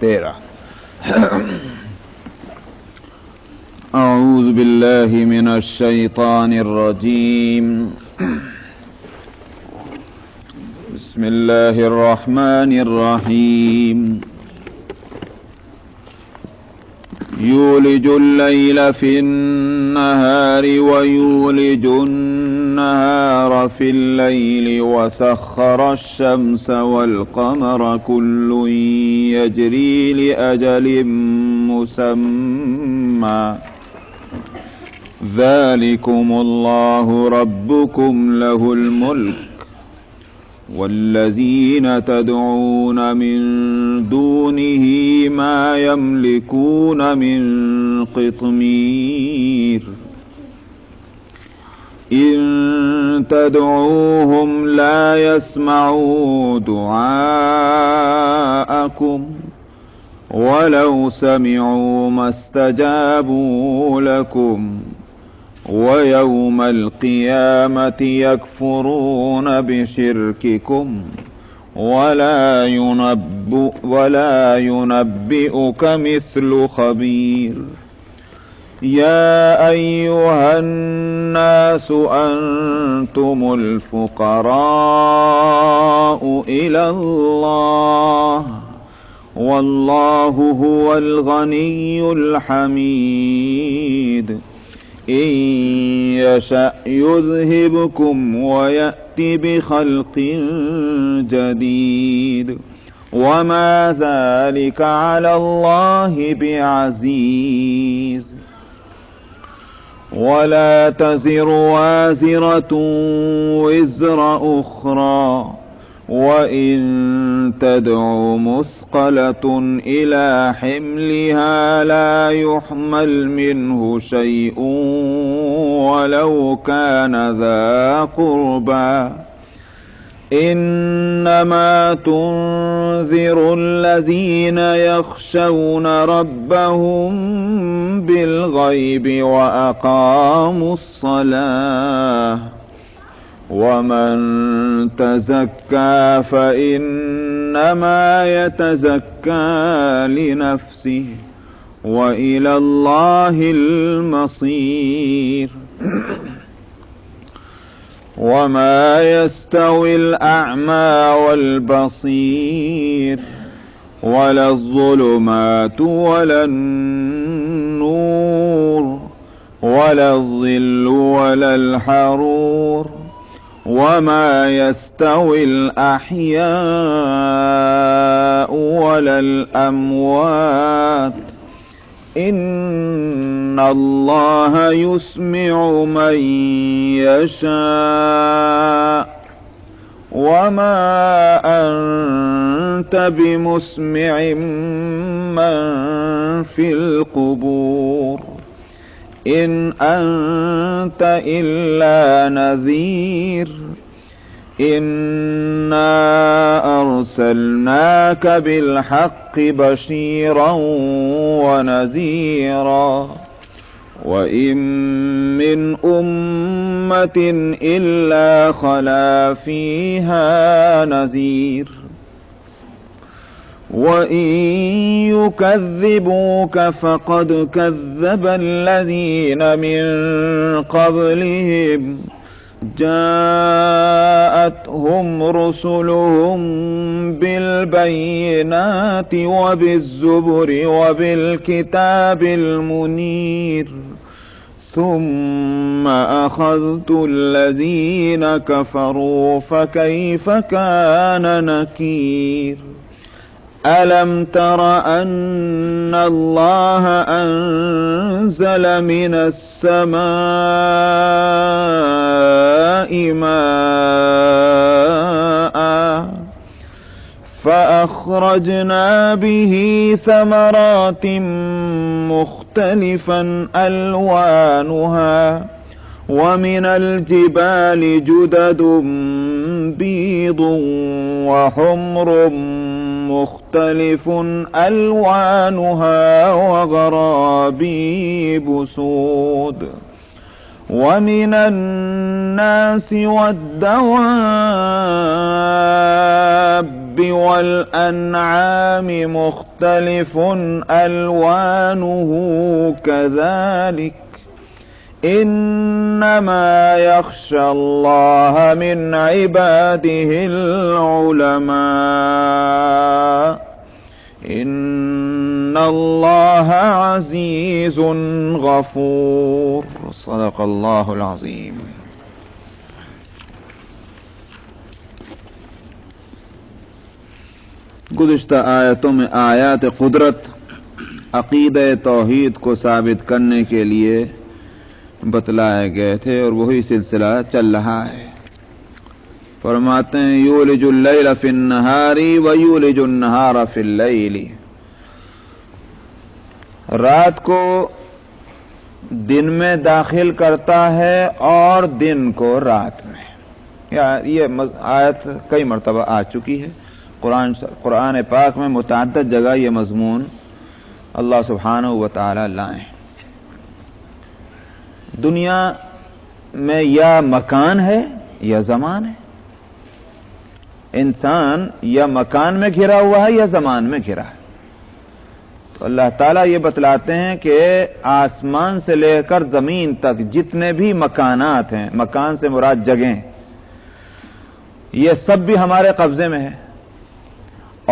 13। أعوذ بالله من الشيطان الرجيم। بسم الله الرحمن الرحيم. يولج الليل في النهار ويولج النهار في الليل وسخر الشمس والقمر كل يجري لأجل مسمى ذلكم الله ربكم له الملك والذين تدعون من دونه ما يملكون من قطمير إن تدعوهم لا يسمعوا دعاءكم ولو سمعوا ما استجابوا لكم ويوم القيامة يكفرون بشرككم ولا ينبئك مثل خبير. يا أيها الناس أنتم الفقراء إلى الله والله هو الغني الحميد. إن يشأ يذهبكم ويأتي بخلق جديد وما ذلك على الله بعزيز. ولا تزر وازرة وزر أخرى وإن تدع مثقلة إلى حملها لا يحمل منه شيء ولو كان ذا قربى إنما تنذر الذين يخشون ربهم بالغيب وأقاموا الصلاة ومن تزكى فإنما يتزكى لنفسه وإلى الله المصير. وما يستوي الأعمى والبصير ولا الظلمات ولا النور ولا الظل ولا الحرور وما يستوي الأحياء ولا الأموات إن الله يسمع من يشاء وما أنت بمسمع من في القبور إن أنت إلا نذير. إنا أرسلناك بالحق بشيرا ونذيرا وإن من أمة إلا خلا فيها نذير. وإن يكذبوك فقد كذب الذين من قبلهم جاءتهم رسلهم بالبينات وبالزبر وبالكتاب المنير ثم أخذت الذين كفروا فكيف كان نكير. ألم تر أن الله أنزل من السماء ماء فأخرجنا به ثمرات مختلفا ألوانها ومن الجبال جدد بيض وحمر مختلف ألوانها وغرابيب سود ومن الناس والدواب الدواب والأنعام مختلف ألوانه كذلك إنما يخشى الله من عباده العلماء إن الله عزيز غفور صدق الله العظيم. گزشتہ آیتوں میں آیات قدرت عقیدہ توحید کو ثابت کرنے کے لیے بتلائے گئے تھے اور وہی سلسلہ چل رہا ہے. فرماتے ہیں یولج اللیل فی النہار ویولج النہار فی اللیل، رات کو دن میں داخل کرتا ہے اور دن کو رات میں. یہ آیت کئی مرتبہ آ چکی ہے قرآن پاک میں، متعدد جگہ یہ مضمون اللہ سبحانہ و تعالی لائیں. دنیا میں یا مکان ہے یا زمان ہے، انسان یا مکان میں گھرا ہوا ہے یا زمان میں گھرا ہے. تو اللہ تعالیٰ یہ بتلاتے ہیں کہ آسمان سے لے کر زمین تک جتنے بھی مکانات ہیں، مکان سے مراد جگہیں، یہ سب بھی ہمارے قبضے میں ہے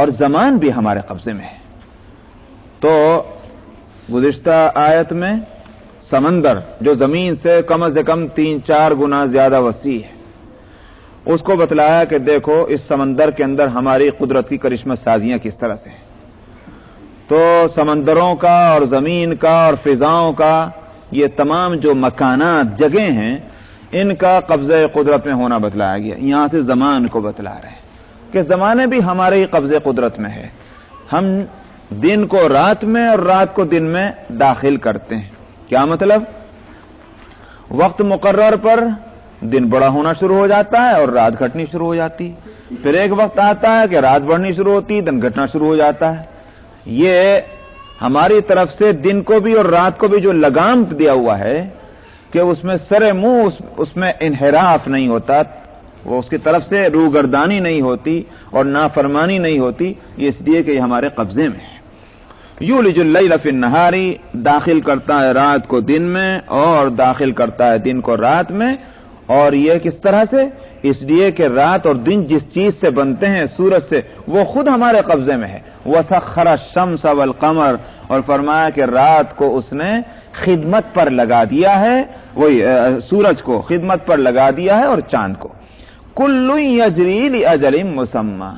اور زمان بھی ہمارے قبضے میں ہے. تو گزشتہ آیت میں سمندر جو زمین سے کم از کم 3-4 گنا زیادہ وسیع ہے، اس کو بتلایا کہ دیکھو اس سمندر کے اندر ہماری قدرت کی کرشمہ سازیاں کس طرح سے ہیں. تو سمندروں کا اور زمین کا اور فضاؤں کا یہ تمام جو مکانات جگہیں ہیں، ان کا قبضہ قدرت میں ہونا بتلایا گیا. یہاں سے زمان کو بتلا رہے ہیں کہ زمانے بھی ہمارے ہی قبضے قدرت میں ہے. ہم دن کو رات میں اور رات کو دن میں داخل کرتے ہیں. کیا مطلب؟ وقت مقرر پر دن بڑا ہونا شروع ہو جاتا ہے اور رات گھٹنی شروع ہو جاتی. پھر ایک وقت آتا ہے کہ رات بڑھنی شروع ہوتی، دن گھٹنا شروع ہو جاتا ہے. یہ ہماری طرف سے دن کو بھی اور رات کو بھی جو لگام دیا ہوا ہے کہ اس میں سر منہ اس میں انحراف نہیں ہوتا، وہ اس کی طرف سے روگردانی نہیں ہوتی اور نافرمانی نہیں ہوتی، یہ اس لیے کہ یہ ہمارے قبضے میں ہے. یولج اللیل فی النہار، داخل کرتا ہے رات کو دن میں اور داخل کرتا ہے دن کو رات میں. اور یہ کس طرح سے؟ اس لیے کہ رات اور دن جس چیز سے بنتے ہیں، سورج سے، وہ خود ہمارے قبضے میں ہے. وسخر الشمس والقمر، اور فرمایا کہ رات کو اس نے خدمت پر لگا دیا ہے، وہی سورج کو خدمت پر لگا دیا ہے اور چاند کو. کل یجری لاجل مسمى،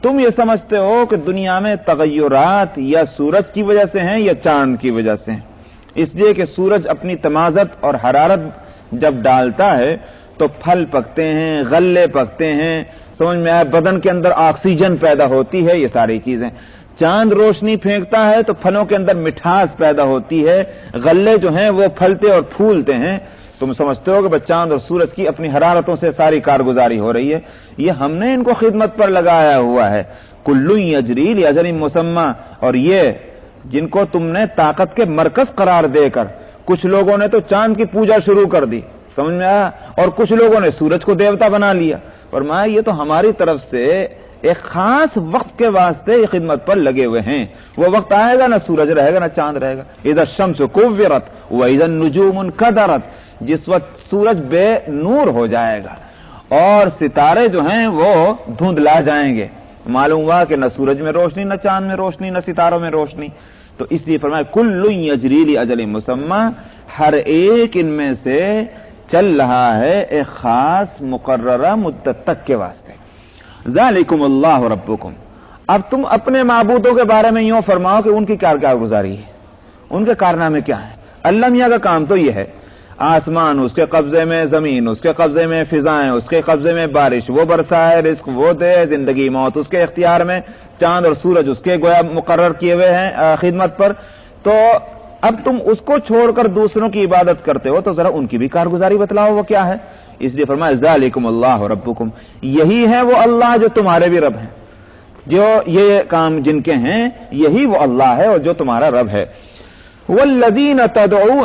تم یہ سمجھتے ہو کہ دنیا میں تغیرات یا سورج کی وجہ سے ہیں یا چاند کی وجہ سے ہیں. اس لیے کہ سورج اپنی تمازت اور حرارت جب ڈالتا ہے تو پھل پکتے ہیں، غلے پکتے ہیں، سمجھ میں آئے، بدن کے اندر آکسیجن پیدا ہوتی ہے، یہ ساری چیزیں. چاند روشنی پھینکتا ہے تو پھلوں کے اندر مٹھاس پیدا ہوتی ہے، غلے جو ہیں وہ پھلتے اور پھولتے ہیں. تم سمجھتے ہو کہ چاند اور سورج کی اپنی حرارتوں سے ساری کارگزاری ہو رہی ہے. یہ ہم نے ان کو خدمت پر لگایا ہوا ہے. کل یجری لاجل مسمى، اور یہ جن کو تم نے طاقت کے مرکز قرار دے کر، کچھ لوگوں نے تو چاند کی پوجا شروع کر دی، سمجھ میں آیا، اور کچھ لوگوں نے سورج کو دیوتا بنا لیا. فرمایا یہ تو ہماری طرف سے ایک خاص وقت کے واسطے یہ خدمت پر لگے ہوئے ہیں. وہ وقت آئے گا نہ سورج رہے گا نہ چاند رہے گا. اذا الشمس كورت واذا النجوم انكدرت، جس وقت سورج بے نور ہو جائے گا اور ستارے جو ہیں وہ دھندلا جائیں گے. معلوم ہوا کہ نہ سورج میں روشنی، نہ چاند میں روشنی، نہ ستاروں میں روشنی. تو اس لیے فرمایا کل یجری لاجل مسمى، ہر ایک ان میں سے چل رہا ہے ایک خاص مقررہ مدت تک کے واسطے. ذالکم اللہ ربکم، اب تم اپنے معبودوں کے بارے میں یوں فرماؤ کہ ان کی کیا کارگزاری ہے، ان کے کارنامے کیا ہیں. اللہ میاں کا کام تو یہ ہے، آسمان اس کے قبضے میں، زمین اس کے قبضے میں، فضائیں اس کے قبضے میں، بارش وہ برسائے، رزق وہ دے، زندگی موت اس کے اختیار میں، چاند اور سورج اس کے گویا مقرر کیے ہوئے ہیں خدمت پر. تو اب تم اس کو چھوڑ کر دوسروں کی عبادت کرتے ہو تو ذرا ان کی بھی کارگزاری بتلاؤ وہ کیا ہے. اس لیے فرمایا ذالکم اللہ ربکم، یہی ہے وہ اللہ جو تمہارے بھی رب ہیں، جو یہ کام جن کے ہیں یہی وہ اللہ ہے اور جو تمہارا رب ہے. والذین تدعون،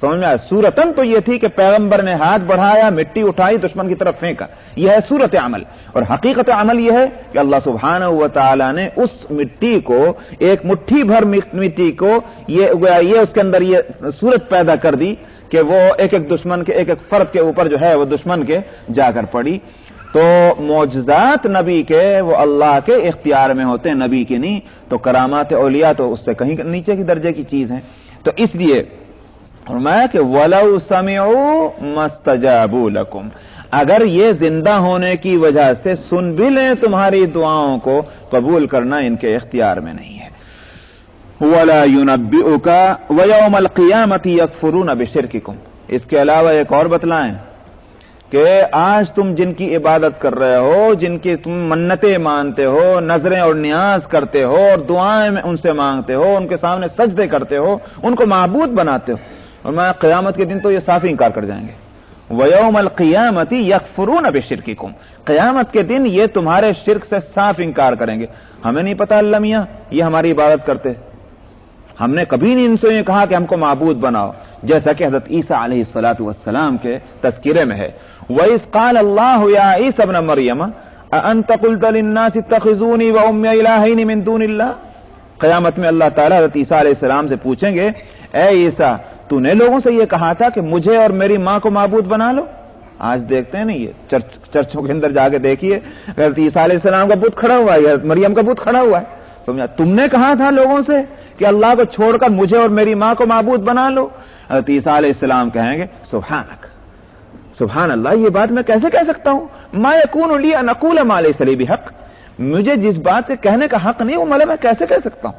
سمجھ میں آیا؟ صورتن تو یہ تھی کہ پیغمبر نے ہاتھ بڑھایا، مٹی اٹھائی، دشمن کی طرف پھینکا، یہ ہے صورت عمل. اور حقیقت عمل یہ ہے کہ اللہ سبحانہ و تعالی نے اس مٹی کو، ایک مٹھی بھر مٹی کو یہ اس کے اندر یہ صورت پیدا کر دی کہ وہ ایک ایک دشمن کے، ایک ایک فرد کے اوپر جو ہے وہ دشمن کے جا کر پڑی. تو معجزات نبی کے وہ اللہ کے اختیار میں ہوتے ہیں، نبی کے نہیں. تو کرامات اولیاء تو اس سے کہیں نیچے کی درجے کی چیز ہے. تو اس لیے فرمایا کہ وَلَوْ سَمِعُوا مَا اسْتَجَابُوا لَكُمْ، اگر یہ زندہ ہونے کی وجہ سے سن بھی لیں تمہاری دعاؤں کو، قبول کرنا ان کے اختیار میں نہیں ہے. وَلَا يُنَبِّئُكَ وَيَوْمَ الْقِيَامَةِ يَكْفُرُونَ بِشِرْكِكُمْ. اس کے علاوہ ایک اور بتلائیں کہ آج تم جن کی عبادت کر رہے ہو، جن کی تم منتیں مانتے ہو، نظریں اور نیاز کرتے ہو اور دعائیں ان سے مانگتے ہو، ان کے سامنے سجدے کرتے ہو، ان کو معبود بناتے ہو، اور میں قیامت کے دن تو یہ صاف انکار کر جائیں گے. وَيَوْمَ الْقِيَامَةِ يَكْفُرُونَ بِشِرْكِكُمْ، قیامت کے دن یہ تمہارے شرک سے صاف انکار کریں گے. ہمیں نہیں پتا اللہ میاں یہ ہماری عبادت کرتے، ہم نے کبھی نہیں ان سے یہ کہا کہ ہم کو معبود بناؤ، جیسا کہ حضرت عیسیٰ علیہ السلام کے تذکرے میں ہے. وَإِذْ قَالَ اللَّهُ يَا عِيسَى ابْنَ مَرْيَمَ أَأَنْتَ قُلْتَ لِلنَّاسِ اتَّخِذُونِي وَأُمِّيَ إِلَٰهَيْنِ مِن دُونِ اللَّهِ. قیامت میں اللہ تعالیٰ حضرت عیسیٰ علیہ السلام سے پوچھیں گے، اے عیسیٰ تو نے لوگوں سے یہ کہا تھا کہ مجھے اور میری ماں کو معبود بنا لو. آج دیکھتے ہیں نا یہ چرچوں کے اندر جا کے دیکھیے، حضرت عیسیٰ علیہ السلام کا بت کھڑا ہوا ہے، حضرت مریم کا بت کھڑا ہوا ہے. سمجھا؟ تم نے کہا تھا لوگوں سے کہ اللہ کو چھوڑ کر مجھے اور میری ماں کو معبود بنا لو. حضرت عیسیٰ علیہ السلام کہیں گے سبحانک، سبحان اللہ، یہ بات میں کیسے کہہ سکتا ہوں؟ ما یکون لی ان اقول ما لیس لی بحق، مجھے جس بات کے کہنے کا حق نہیں وہ میں کیسے کہہ سکتا ہوں؟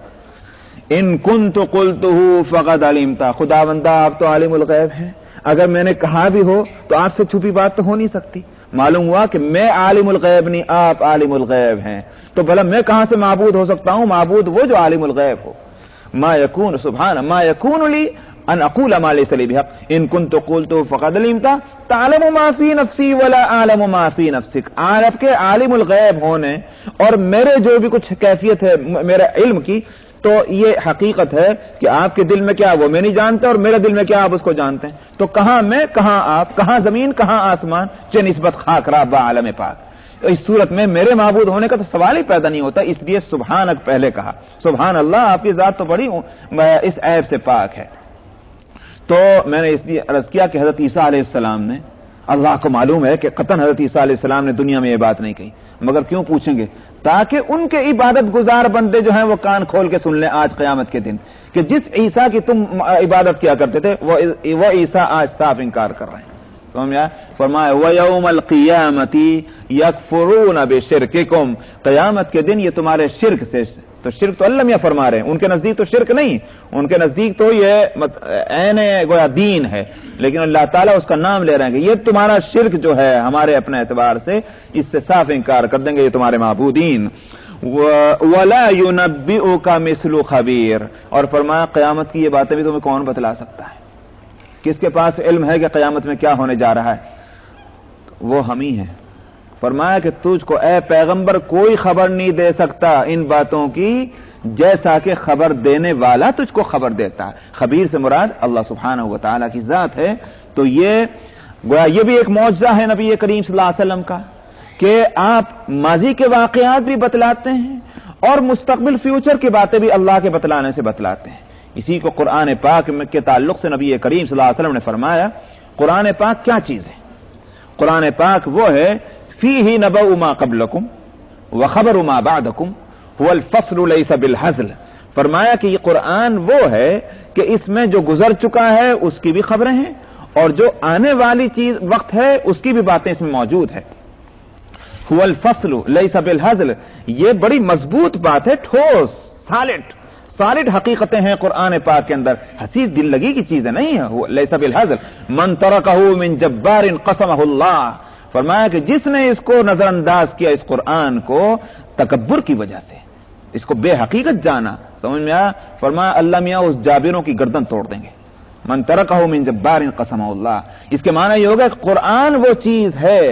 ان کنت قلتہ فقد علمت، خداوندہ آپ تو عالم الغیب ہیں، اگر میں نے کہا بھی ہو تو آپ سے چھپی بات تو ہو نہیں سکتی. معلوم ہوا کہ میں عالم الغیب نہیں، آپ عالم الغیب ہیں، تو بھلا میں کہاں سے معبود ہو سکتا ہوں؟ معبود وہ جو عالم الغیب ہو. ما یکون، سبحان ما یکون لی ان اقول ما لیس لی بحق ان کنت قلت فقد علمت تعلم ما فی نفسی ولا اعلم ما فی نفسک. آپ کے عالم الغیب ہونے اور میرے جو بھی کچھ کیفیت ہے میرے علم کی، تو یہ حقیقت ہے کہ آپ کے دل میں کیا وہ میں نہیں جانتا اور میرے دل میں کیا آپ اس کو جانتے ہیں. تو کہاں میں، کہاں آپ، کہاں زمین، کہاں آسمان، چہ نسبت خاک را با عالم پاک. اس صورت میں میرے معبود ہونے کا تو سوال ہی پیدا نہیں ہوتا. اس لیے سبحانک پہلے کہا. سبحان اللہ، آپ کی ذات تو بڑی اس عیب سے پاک ہے. تو میں نے اس لیے عرض کیا کہ حضرت عیسیٰ علیہ السلام نے، اللہ کو معلوم ہے کہ قطعاً حضرت عیسیٰ علیہ السلام نے دنیا میں یہ بات نہیں کہی، مگر کیوں پوچھیں گے؟ تاکہ ان کے عبادت گزار بندے جو ہیں وہ کان کھول کے سن لیں آج قیامت کے دن کہ جس عیسیٰ کی تم عبادت کیا کرتے تھے وہ عیسیٰ آج صاف انکار کر رہے ہیں. سمجھا؟ فرمایا وَيَوْمَ الْقِيَامَةِ يَكْفُرُونَ بِشِرْكِكُمْ، قیامت کے دن یہ تمہارے شرک سے، تو شرک تو اللہ میاں فرما رہے ہیں، ان کے نزدیک تو شرک نہیں، ان کے نزدیک تو یہ عین گویا دین ہے، لیکن اللہ تعالیٰ اس کا نام لے رہے ہیں کہ یہ تمہارا شرک جو ہے ہمارے اپنے اعتبار سے اس سے صاف انکار کر دیں گے یہ تمہارے معبودین. وَلَا يُنَبِّئُكَ مِثْلُ خَبِيرٍ، اور فرمایا قیامت کی یہ باتیں بھی تمہیں کون بتلا سکتا ہے؟ کس کے پاس علم ہے کہ قیامت میں کیا ہونے جا رہا ہے؟ وہ ہم ہی ہیں. فرمایا کہ تجھ کو اے پیغمبر کوئی خبر نہیں دے سکتا ان باتوں کی جیسا کہ خبر دینے والا تجھ کو خبر دیتا ہے. خبیر سے مراد اللہ سبحانہ و تعالیٰ کی ذات ہے. تو یہ گویا یہ بھی ایک معجزہ ہے نبی کریم صلی اللہ علیہ وسلم کا کہ آپ ماضی کے واقعات بھی بتلاتے ہیں اور مستقبل فیوچر کی باتیں بھی اللہ کے بتلانے سے بتلاتے ہیں. اسی کو قرآن پاک کے تعلق سے نبی کریم صلی اللہ علیہ وسلم نے فرمایا قرآن پاک کیا چیز ہے؟ قرآن پاک وہ ہے فیہ نبأ ما قبلکم وخبر ما بعدکم هو الفصل لیس بالہزل. فرمایا کہ یہ قرآن وہ ہے کہ اس میں جو گزر چکا ہے اس کی بھی خبریں ہیں اور جو آنے والی چیز وقت ہے اس کی بھی باتیں اس میں موجود ہے. هو الفصل لیس بالہزل، یہ بڑی مضبوط بات ہے، ٹھوس، سالڈ حقیقتیں ہیں قرآن پاک کے اندر، حسیس دل لگی کی چیزیں نہیں ہے. لیس بالہزل من ترکہ من جبار قسمہ اللہ. فرمایا کہ جس نے اس کو نظر انداز کیا اس قرآن کو تکبر کی وجہ سے، اس کو بے حقیقت جانا، سمجھ میں آیا؟ فرمایا اللہ میاں اس جابروں کی گردن توڑ دیں گے. من ترکہ من جبار قسمہ اللہ، اس کے معنی یہ ہوگا کہ قرآن وہ چیز ہے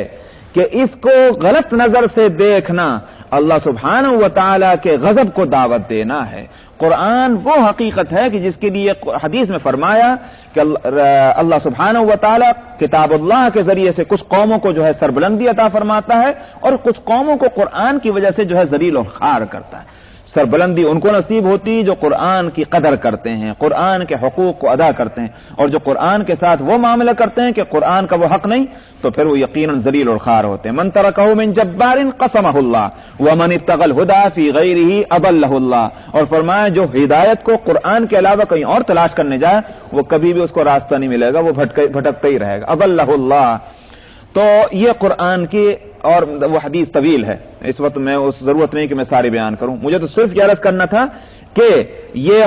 کہ اس کو غلط نظر سے دیکھنا اللہ سبحانہ و تعالیٰ کے غضب کو دعوت دینا ہے۔ قرآن وہ حقیقت ہے کہ جس کے لیے حدیث میں فرمایا کہ اللہ سبحانہ و تعالیٰ کتاب اللہ کے ذریعے سے کچھ قوموں کو جو ہے سربلندی عطا فرماتا ہے اور کچھ قوموں کو قرآن کی وجہ سے جو ہے ذلیل و خوار کرتا ہے۔ سربلندی ان کو نصیب ہوتی جو قرآن کی قدر کرتے ہیں، قرآن کے حقوق کو ادا کرتے ہیں، اور جو قرآن کے ساتھ وہ معاملہ کرتے ہیں کہ قرآن کا وہ حق نہیں، تو پھر وہ یقیناً ذلیل اور خوار ہوتے ہیں۔ من ترکہ من جبار قسمہ اللہ ومن ابتغى الہدی فی غیرہ اضلہ اللہ، اور فرمایا جو ہدایت کو قرآن کے علاوہ کہیں اور تلاش کرنے جائے وہ کبھی بھی اس کو راستہ نہیں ملے گا، وہ بھٹکتا ہی رہے گا۔ اضلہ اللہ، تو یہ قرآن کی، اور وہ حدیث طویل ہے، اس وقت میں اس ضرورت نہیں کہ میں ساری بیان کروں، مجھے تو صرف یہ عرض کرنا تھا کہ یہ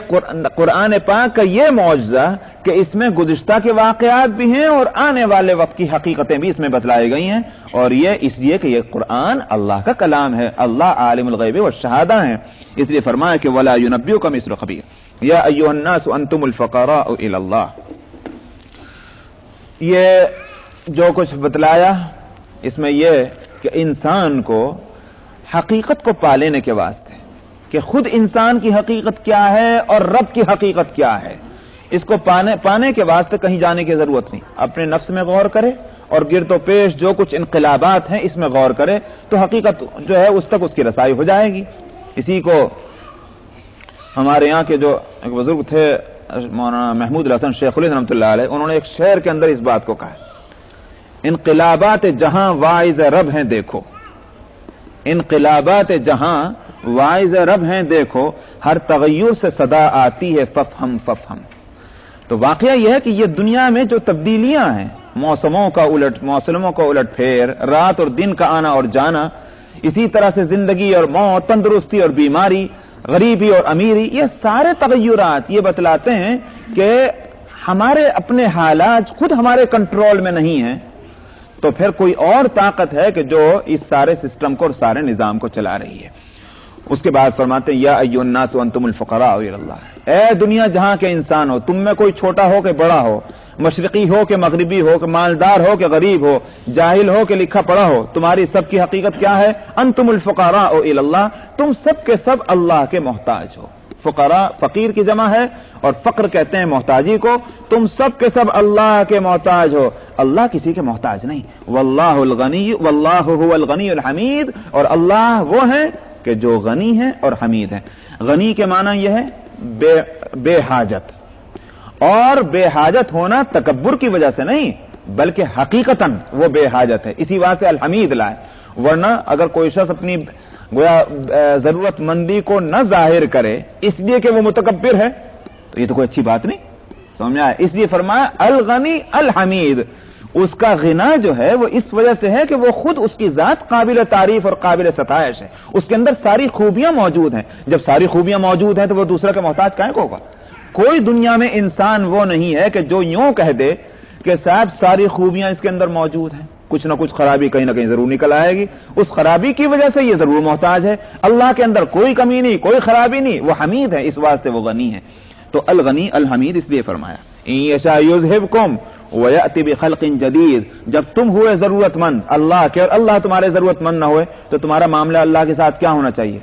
قرآن پاک کا یہ معجزہ کہ اس میں گزشتہ کے واقعات بھی ہیں اور آنے والے وقت کی حقیقتیں بھی اس میں بتلائی گئی ہیں، اور یہ اس لیے کہ یہ قرآن اللہ کا کلام ہے، اللہ عالم الغیب والشہادہ ہیں، اس لیے فرمایا کہ ولا ينبئك مثل خبیر یا ایھا الناس انتم الفقراء الی اللہ۔ یہ جو کچھ بتلایا اس میں یہ کہ انسان کو حقیقت کو پا لینے کے واسطے کہ خود انسان کی حقیقت کیا ہے اور رب کی حقیقت کیا ہے، اس کو پانے کے واسطے کہیں جانے کی ضرورت نہیں، اپنے نفس میں غور کرے اور گرد و پیش جو کچھ انقلابات ہیں اس میں غور کرے تو حقیقت جو ہے اس تک اس کی رسائی ہو جائے گی۔ اسی کو ہمارے یہاں کے جو ایک بزرگ تھے مولانا محمود الحسن شیخ الہند رحمۃ اللہ علیہ، انہوں نے ایک شعر کے اندر اس بات کو کہا، انقلابات جہاں واعظ رب ہیں دیکھو، انقلابات جہاں واعظ رب ہیں دیکھو، ہر تغیر سے صدا آتی ہے ففہم ففہم۔ تو واقعہ یہ ہے کہ یہ دنیا میں جو تبدیلیاں ہیں، موسموں کا الٹ پھیر، رات اور دن کا آنا اور جانا، اسی طرح سے زندگی اور موت، تندرستی اور بیماری، غریبی اور امیری، یہ سارے تغیرات یہ بتلاتے ہیں کہ ہمارے اپنے حالات خود ہمارے کنٹرول میں نہیں ہیں، تو پھر کوئی اور طاقت ہے کہ جو اس سارے سسٹم کو اور سارے نظام کو چلا رہی ہے۔ اس کے بعد فرماتے ہیں یا ایھا الناس انتم الفقراء الی اللہ، اے دنیا جہاں کے انسان ہو، تم میں کوئی چھوٹا ہو کہ بڑا ہو، مشرقی ہو کہ مغربی ہو کہ مالدار ہو کہ غریب ہو، جاہل ہو کہ لکھا پڑھا ہو، تمہاری سب کی حقیقت کیا ہے؟ انتم الفقراء الی اللہ، تم سب کے سب اللہ کے محتاج ہو۔ فقراء فقیر کی جمع ہے اور فقر کہتے ہیں محتاجی کو، تم سب کے سب اللہ کے محتاج ہو، اللہ کسی کے محتاج نہیں۔ واللہ الغنی واللہ هو الغنی الحمید، اور اللہ وہ ہے کہ جو غنی ہے اور حمید ہے۔ غنی کے معنی یہ ہے بے حاجت، اور بے حاجت ہونا تکبر کی وجہ سے نہیں بلکہ حقیقتاً وہ بے حاجت ہے، اسی وجہ سے الحمید لائے، ورنہ اگر کوئی شخص اپنی گویا ضرورت مندی کو نہ ظاہر کرے اس لیے کہ وہ متکبر ہے تو یہ تو کوئی اچھی بات نہیں، سمجھ میں آیا؟ اس لیے فرمایا الغنی الحمید، اس کا غنا جو ہے وہ اس وجہ سے ہے کہ وہ خود اس کی ذات قابل تعریف اور قابل ستائش ہے، اس کے اندر ساری خوبیاں موجود ہیں، جب ساری خوبیاں موجود ہیں تو وہ دوسرے کا محتاج کائیں کو ہوگا؟ کوئی دنیا میں انسان وہ نہیں ہے کہ جو یوں کہہ دے کہ صاحب ساری خوبیاں اس کے اندر موجود ہیں، کچھ نہ کچھ خرابی کہیں نہ کہیں ضرور نکل آئے گی، اس خرابی کی وجہ سے یہ ضرور محتاج ہے۔ اللہ کے اندر کوئی کمی نہیں، کوئی خرابی نہیں، وہ حمید ہے، اس واسطے وہ غنی ہے۔ تو الغنی الحمید اس لیے فرمایا ان یشاء یذھبکم ویأتی بخلق جدید، جب تم ہوئے ضرورت مند اللہ کے اور اللہ تمہارے ضرورت مند نہ ہوئے تو تمہارا معاملہ اللہ کے ساتھ کیا ہونا چاہیے؟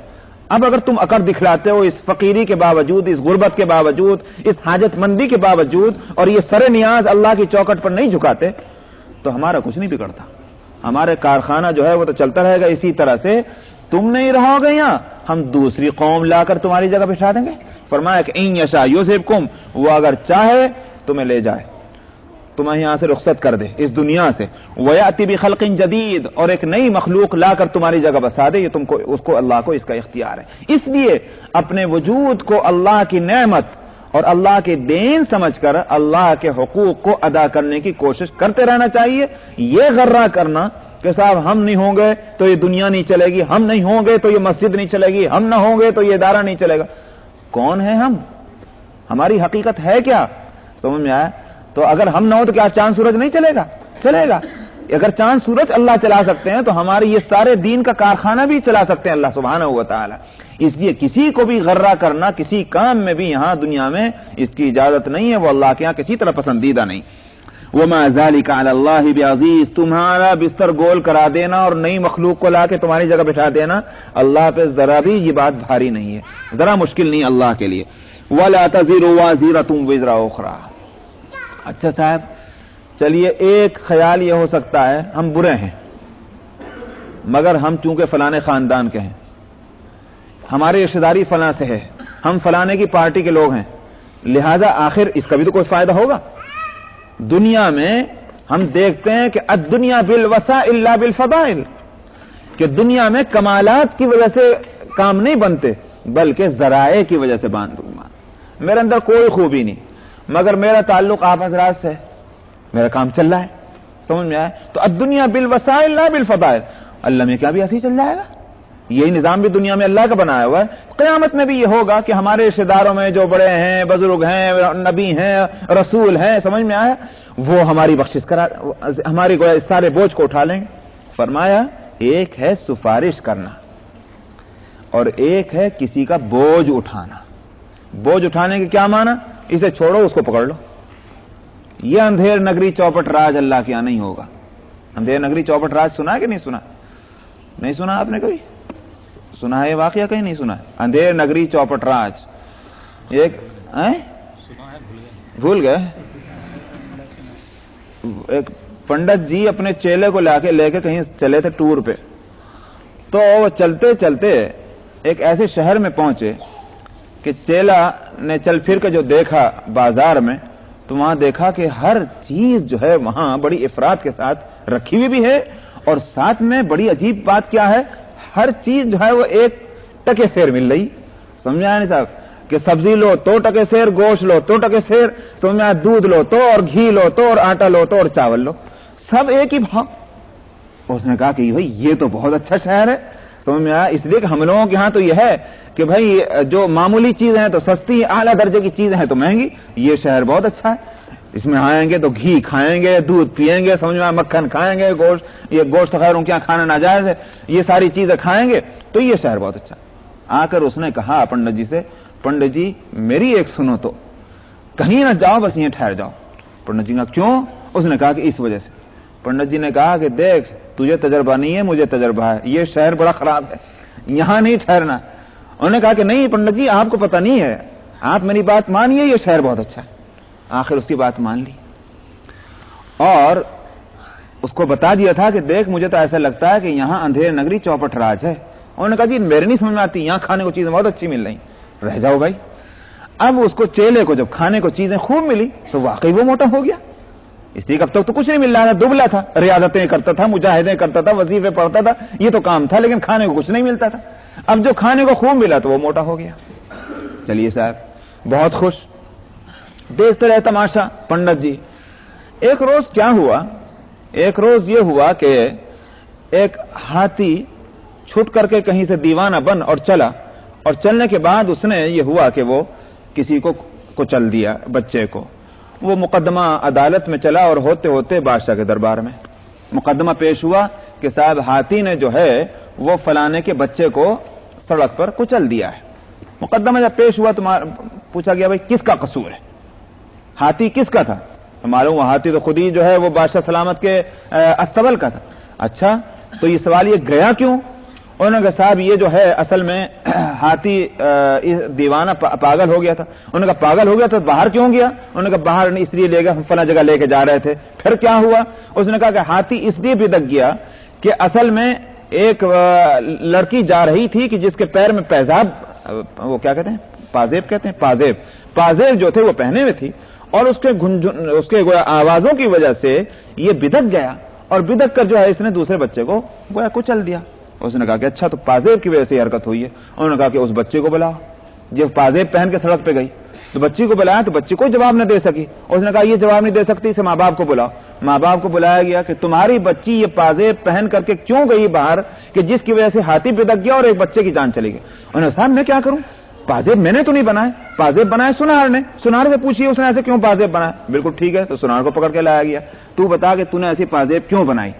اب اگر تم اکڑ دکھلاتے ہو اس فقیری کے باوجود، اس غربت کے باوجود، اس حاجت مندی کے باوجود، اور یہ سر نیاز اللہ کی چوکٹ پر نہیں جھکاتے تو ہمارا کچھ نہیں بگڑتا، ہمارے کارخانہ جو ہے وہ تو چلتا رہے گا اسی طرح سے، تم نہیں رہو گے یہاں ہم دوسری قوم لا کر تمہاری جگہ بٹھا دیں گے۔ فرمایا کہ ان یشاء یذھبکم، وہ اگر چاہے تمہیں لے جائے، تمہیں یہاں سے رخصت کر دے اس دنیا سے، ویأتی بخلق جدید، اور ایک نئی مخلوق لا کر تمہاری جگہ بسا دے، یہ تم کو اس کو اللہ کو اس کا اختیار ہے۔ اس لیے اپنے وجود کو اللہ کی نعمت اور اللہ کے دین سمجھ کر اللہ کے حقوق کو ادا کرنے کی کوشش کرتے رہنا چاہیے۔ یہ غرہ کرنا کہ صاحب ہم نہیں ہوں گے تو یہ دنیا نہیں چلے گی، ہم نہیں ہوں گے تو یہ مسجد نہیں چلے گی، ہم نہ ہوں گے تو یہ ادارہ نہیں چلے گا، کون ہے ہم؟ ہماری حقیقت ہے کیا؟ سمجھ میں آیا؟ تو اگر ہم نہ ہو تو کیا چاند سورج نہیں چلے گا؟ چلے گا۔ اگر چاند سورج اللہ چلا سکتے ہیں تو ہمارے یہ سارے دین کا کارخانہ بھی چلا سکتے ہیں اللہ سبحانہ و تعالی۔ اس لیے کسی کو بھی غرہ کرنا کسی کام میں بھی یہاں دنیا میں اس کی اجازت نہیں ہے، وہ اللہ کے یہاں کسی طرح پسندیدہ نہیں۔ وما ذلك علی اللہ بعزیز، تمہارا بستر گول کرا دینا اور نئی مخلوق کو لا کے تمہاری جگہ بٹھا دینا اللہ پہ ذرا بھی یہ بات بھاری نہیں ہے، ذرا مشکل نہیں اللہ کے لیے۔ ولا تزر وازرۃ وزر اخرى۔ اچھا صاحب چلیے ایک خیال یہ ہو سکتا ہے ہم برے ہیں مگر ہم چونکہ فلانے خاندان کے ہیں، ہماری رشتہ داری فلاں سے ہے، ہم فلانے کی پارٹی کے لوگ ہیں، لہذا آخر اس کا بھی تو کوئی فائدہ ہوگا۔ دنیا میں ہم دیکھتے ہیں کہ الدنیا بالوسائل لا بالفضائل، کہ دنیا میں کمالات کی وجہ سے کام نہیں بنتے بلکہ ذرائع کی وجہ سے میرے اندر کوئی خوبی نہیں مگر میرا تعلق آپ حضرات سے، میرا کام چل رہا ہے، سمجھ میں آئے؟ تو الدنیا بالوسائل لا بالفضائل، اللہ میں کیا بھی ایسے ہی چل جائے گا؟ یہی نظام بھی دنیا میں اللہ کا بنایا ہوا ہے، قیامت میں بھی یہ ہوگا کہ ہمارے رشتہ داروں میں جو بڑے ہیں، بزرگ ہیں، نبی ہیں، رسول ہیں، سمجھ میں آیا، وہ ہماری بخشش کرا، ہماری سارے بوجھ کو اٹھا لیں گے۔ فرمایا ایک ہے سفارش کرنا اور ایک ہے کسی کا بوجھ اٹھانا۔ بوجھ اٹھانے کے کیا معنی؟ اسے چھوڑو اس کو پکڑ لو۔ یہ اندھیر نگری چوپٹ راج اللہ کے یہاں نہیں ہوگا۔ اندھیر نگری چوپٹ راج سنا ہے کہ نہیں سنا؟ نہیں سنا آپ نے کبھی؟ سنا ہے یہ واقعہ کہیں نہیں سنا ہے؟ اندھیر نگری چوپٹ راج ایک بھول گئے۔ ایک پنڈت جی اپنے چیلے کو لے کے کہیں چلے تھے ٹور پہ، تو وہ چلتے چلتے ایک ایسے شہر میں پہنچے کہ چیلا نے چل پھر کے جو دیکھا بازار میں، تو وہاں دیکھا کہ ہر چیز جو ہے وہاں بڑی افراد کے ساتھ رکھی ہوئی بھی ہے، اور ساتھ میں بڑی عجیب بات کیا ہے، ہر چیز جو ہے وہ ایک ٹکے سیر مل رہی۔ سمجھا نہیں صاحب کہ سبزی لو تو ٹکے سیر، گوشت لو تو ٹکے سیر، سمجھا دودھ لو تو، اور گھی لو تو، اور آٹا لو تو، اور چاول لو، سب ایک ہی بھاؤ۔ اس نے کہا کہ بھائی یہ تو بہت اچھا شہر ہے، سمجھ میں آیا، اس لیے کہ ہم لوگوں کے ہاں تو یہ ہے کہ بھائی جو معمولی چیزیں ہیں تو سستی، اعلیٰ درجے کی چیزیں ہیں تو مہنگی، یہ شہر بہت اچھا ہے، اس میں آئیں گے تو گھی کھائیں گے، دودھ پیئیں گے، سمجھ میں مکھن کھائیں گے، گوشت، یہ گوشت خیر ان کے یہاں کھانا ناجائز ہے، یہ ساری چیزیں کھائیں گے تو یہ شہر بہت اچھا۔ آ کر اس نے کہا پنڈت جی سے، پنڈت جی میری ایک سنو تو، کہیں نہ جاؤ بس یہیں ٹھہر جاؤ۔ پنڈت جی نے کہا کیوں؟ اس نے کہا کہ اس وجہ سے۔ پنڈت جی نے کہا کہ دیکھ تجھے تجربہ نہیں ہے، مجھے تجربہ ہے، یہ شہر بڑا خراب ہے، یہاں نہیں ٹھہرنا۔ انہوں نے کہا کہ نہیں پنڈت جی آپ کو پتہ نہیں ہے، آپ میری بات مانیے، یہ شہر بہت اچھا ہے۔ آخر اس کی بات مان لی اور اس کو بتا دیا تھا کہ دیکھ مجھے تو ایسا لگتا ہے کہ یہاں اندھیر نگری چوپٹ راج ہے۔ انہوں نے کہا جی میرے نہیں سمجھ میں آتی، یہاں کھانے کو چیزیں بہت اچھی مل رہی، رہ جاؤ بھائی۔ اب اس کو چیلے کو جب کھانے کو چیزیں خوب ملی تو واقعی وہ موٹا ہو گیا، اس لیے اب تک تو کچھ نہیں مل رہا تھا، دبلا تھا، ریاضتیں کرتا تھا، مجاہدیں کرتا تھا، وظیفے پڑھتا تھا، یہ تو کام تھا، لیکن کھانے کو کچھ نہیں ملتا تھا۔ اب جو کھانے کو خوب ملا تو وہ موٹا ہو گیا۔ چلیے صاحب بہت خوش، دیکھتے رہے تماشا پنڈت جی۔ ایک روز کیا ہوا، ایک روز یہ ہوا کہ ایک ہاتھی چھٹ کر کے کہیں سے دیوانہ بن اور چلا، اور چلنے کے بعد اس نے یہ ہوا کہ وہ کسی کو چل دیا، بچے کو۔ وہ مقدمہ عدالت میں چلا اور ہوتے ہوتے بادشاہ کے دربار میں مقدمہ پیش ہوا کہ صاحب ہاتھی نے جو ہے وہ فلانے کے بچے کو سڑک پر کچل دیا ہے۔ مقدمہ جب پیش ہوا تو پوچھا گیا بھائی کس کا قصور ہے، ہاتھی کس کا تھا؟ معلوم وہ ہاتھی تو خود ہی جو ہے وہ بادشاہ سلامت کے استبل کا تھا۔ اچھا تو یہ سوال یہ گیا کیوں؟ انہوں نے کہا صاحب یہ جو ہے اصل میں ہاتھی دیوانہ پاگل ہو گیا تھا۔ انہوں نے کہا پاگل ہو گیا تو باہر کیوں گیا؟ انہوں نے کہا باہر اس لیے لے گیا، فلاں جگہ لے کے جا رہے تھے۔ پھر کیا ہوا؟ اس نے کہا کہ ہاتھی اس لیے بھدک گیا کہ اصل میں ایک لڑکی جا رہی تھی کہ جس کے پیر میں پیزاب، وہ کیا کہتے ہیں، پازیب کہتے ہیں، پازیب جو تھے وہ پہنے ہوئے تھی، اور اس کے گویا آوازوں کی وجہ سے یہ بدک گیا، اور بدک کر جو ہے اس نے دوسرے بچے کو گویا کچل دیا۔ اس نے کہا کہ اچھا تو پازیب کی وجہ سے یہ حرکت ہوئی ہے۔ انہوں نے کہا کہ اس بچے کو بلاؤ۔ جب پازیب پہن کے سڑک پہ گئی تو بچی کو بلایا تو بچی کوئی جواب نہ دے سکی۔ اس نے کہا یہ جواب نہیں دے سکتی، اسے ماں باپ کو بلاؤ۔ ماں باپ کو بلایا گیا کہ تمہاری بچی یہ پازیب پہن کر کے کیوں گئی باہر کہ جس کی وجہ سے ہاتھی بدک گیا اور ایک بچے کی جان چلی گئی۔ انہوں نے صاحب میں کیا کروں، پازیب میں نے تو نہیں بنائے، پازیب بنائے سنار نے، سنار سے پوچھیے اس نے ایسے کیوں پازیب بنائے۔ بالکل ٹھیک ہے، تو سنار کو پکڑ کے لایا گیا، تو بتا کہ تو نے ایسی پازیب کیوں بنائی۔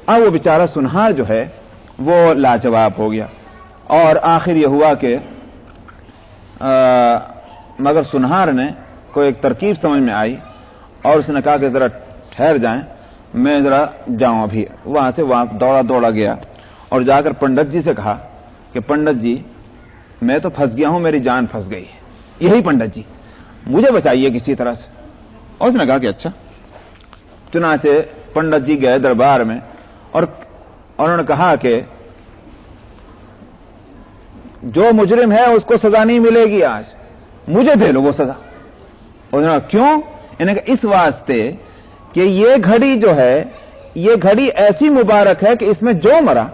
اب وہ بیچارہ سنہار جو ہے وہ لاجواب ہو گیا، اور آخر یہ ہوا کہ مگر سنہار نے کوئی ایک ترکیب سمجھ میں آئی، اور اس نے کہا کہ ذرا ٹھہر جائیں، میں ذرا جاؤں ابھی. وہاں سے وہاں دوڑا گیا اور جا کر پنڈت جی سے کہا کہ پنڈت جی میں تو پھنس گیا ہوں، میری جان پھنس گئی ہے. یہی پنڈت جی، مجھے بچائیے کسی طرح سے. اور اس نے کہا کہ اچھا. چنانچہ پنڈت جی گئے دربار میں اور انہوں نے کہا کہ جو مجرم ہے اس کو سزا نہیں ملے گی، آج مجھے دے لو وہ سزا. انہوں نے کہا کیوں؟ انہیں کہا اس واسطے کہ یہ گھڑی جو ہے یہ گھڑی ایسی مبارک ہے کہ اس میں جو مرا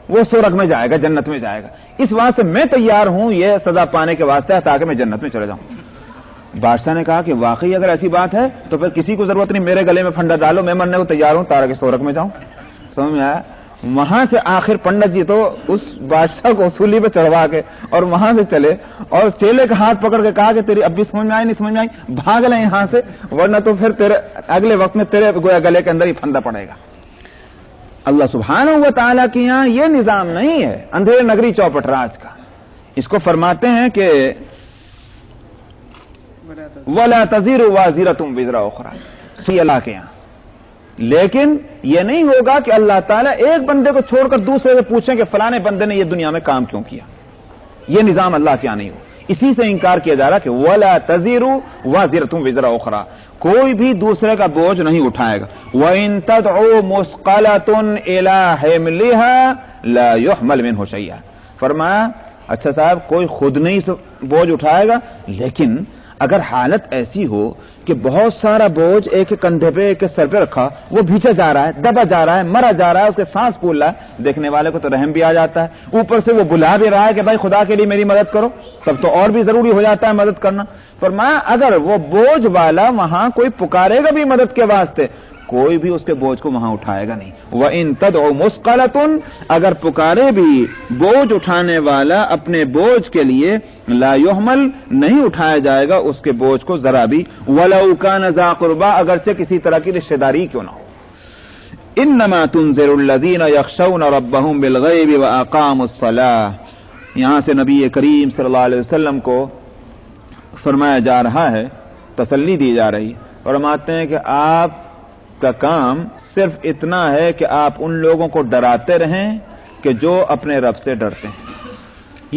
وہ سورگ میں جائے گا، جنت میں جائے گا. اس واسطے میں تیار ہوں یہ سزا پانے کے واسطے تاکہ میں جنت میں چلے جاؤں. بادشاہ نے کہا کہ واقعی اگر ایسی بات ہے تو پھر کسی کو ضرورت نہیں، میرے گلے میں پھندا ڈالو، میں مرنے کو تیار ہوں تاکہ سورگ میں جاؤں. سمجھ میں آیا؟ وہاں سے آخر پنڈت جی تو اس بادشاہ کو سولی پہ چڑھوا کے اور وہاں سے چلے اور چیلے کا ہاتھ پکڑ کے کہا کہ تیری اب بھی سمجھ میں آئی نہیں سمجھ میں آئی، بھاگ لے یہاں سے ورنہ تو پھر تیرے اگلے وقت میں تیرے گویا گلے کے اندر ہی پھندا پڑے گا. اللہ سبحانہ و تعالیٰ کے یہاں یہ نظام نہیں ہے اندھیرے نگری چوپٹ راج کا. اس کو فرماتے ہیں کہ وَلَا تَزِرُ وَازِرَةٌ وِزْرَ أُخْرَىٰ، اللہ کے یہاں. لیکن یہ نہیں ہوگا کہ اللہ تعالیٰ ایک بندے کو چھوڑ کر دوسرے سے پوچھیں کہ فلانے بندے نے یہ دنیا میں کام کیوں کیا. یہ نظام اللہ کے یہاں نہیں ہو. اسی سے انکار کیا جا رہا کہ وَلَا تَزِرُ وَازِرَةٌ وِزْرَ أُخْرَىٰ، کوئی بھی دوسرے کا بوجھ نہیں اٹھائے گا. وَإِن تَدْعُ مُثْقَلَةٌ إِلَىٰ حِمْلِهَا لَا يُحْمَلْ مِنْهُ شَيْئًا. فرمایا اچھا صاحب کوئی خود نہیں بوجھ اٹھائے گا، لیکن اگر حالت ایسی ہو کہ بہت سارا بوجھ ایک کندھے پہ ایک سر پہ رکھا، وہ بھیچا جا رہا ہے، دبا جا رہا ہے، مرا جا رہا ہے، اس کے سانس پھول رہا ہے، دیکھنے والے کو تو رحم بھی آ جاتا ہے، اوپر سے وہ بلا بھی رہا ہے کہ بھائی خدا کے لیے میری مدد کرو، تب تو اور بھی ضروری ہو جاتا ہے مدد کرنا. فرمایا اگر وہ بوجھ والا وہاں کوئی پکارے گا بھی مدد کے واسطے، کوئی بھی اس کے بوجھ کو وہاں اٹھائے گا نہیں. وَإِن تَدْعُ مُثْقَلَةٌ، اگر پکارے بھی بوجھ اٹھانے والا اپنے بوجھ کے لیے، لا يحمل، نہیں اٹھایا جائے گا اس کے بوجھ کو ذرا بھی. وَلَوْ كَانَ ذَا قُرْبَىٰ، اگرچہ کسی طرح کی رشتہ داری کیوں نہ ہو. إِنَّمَا تُنذِرُ الَّذِينَ يَخْشَوْنَ رَبَّهُمْ بِالْغَيْبِ وَأَقَامُوا الصَّلَاةَ. یہاں سے نبی کریم صلی اللہ علیہ وسلم کو فرمایا جا رہا ہے، تسلی دی جا رہی. فرماتے ہیں کہ آپ کا کام صرف اتنا ہے کہ آپ ان لوگوں کو ڈراتے رہیں کہ جو اپنے رب سے ڈرتے ہیں.